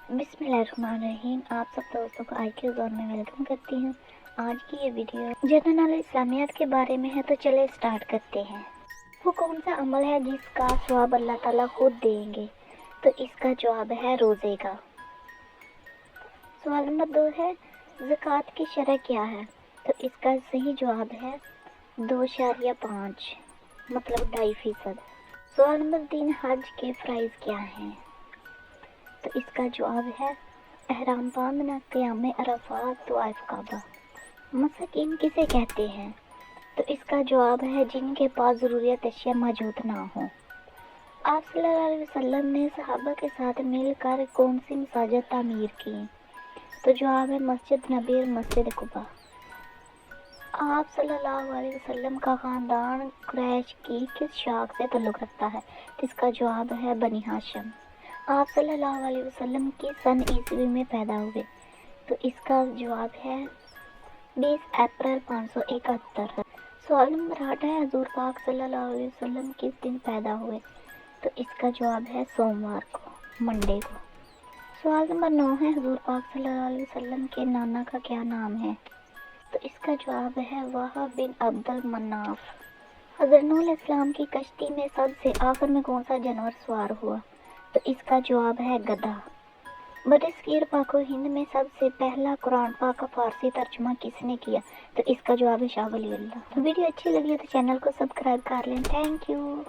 बिस्मिल्लाहिर्रहमानिर्रहीम। आप सब दोस्तों को IQ ज़ोन में वेलकम करती हूँ। आज की ये वीडियो जनरल नॉलेज इस्लामियात के बारे में है, तो चले स्टार्ट करते हैं। वो कौन सा अमल है जिसका सवाब अल्लाह ताला खुद देंगे? तो इसका जवाब है रोज़े का। सवाल नंबर 2 है, ज़कात की शरह क्या है? तो इसका सही जवाब है 2.5 मतलब 2.5%। सवाल नंबर 3, हज के फ़राइज़ क्या हैं? तो इसका जवाब है एहराम बांधना, क़याम अरफ़ात, तवाफ़ काबा। मसाकीन किसे कहते हैं? तो इसका जवाब है जिनके पास ज़रूरियत अशिया मौजूद ना हो। आप सल्लल्लाहु अलैहि वसल्लम ने सहाबा के साथ मिलकर कौन सी मसाजिद तामीर की? तो जवाब है मस्जिद नबी और मस्जिद कुबा। आप सल्लल्लाहु अलैहि वसल्लम का ख़ानदान कुरैश की किस शाख से ताल्लुक़ रखता है? तो इसका जवाब है बनी हाशिम। आप सल्लल्लाहु अलैहि वसल्लम की सन ईस्वी में पैदा हुए? तो इसका जवाब है 20 अप्रैल 571। सवाल नंबर 8 है, हजूर पाक सल्लल्लाहु अलैहि वसल्लम किस दिन पैदा हुए? तो इसका जवाब है सोमवार को, मंडे को। सवाल नंबर 9 है, हजूर पाक सल्लल्लाहु अलैहि वसल्लम के नाना का क्या नाम है? तो इसका जवाब है वहाब बिन अब्दुल मन्नाफ। हज़रत नूह अलैहिस्सलाम की कश्ती में सबसे आखिर में कौन सा जानवर सवार हुआ? तो इसका जवाब है गधा। बरसगीर पाक हिंद में सबसे पहला कुरान पाक का फारसी तर्जुमा किसने किया? तो इसका जवाब है शाह वली अल्लाह। वीडियो अच्छी लगी है तो चैनल को सब्सक्राइब कर लें। Thank you.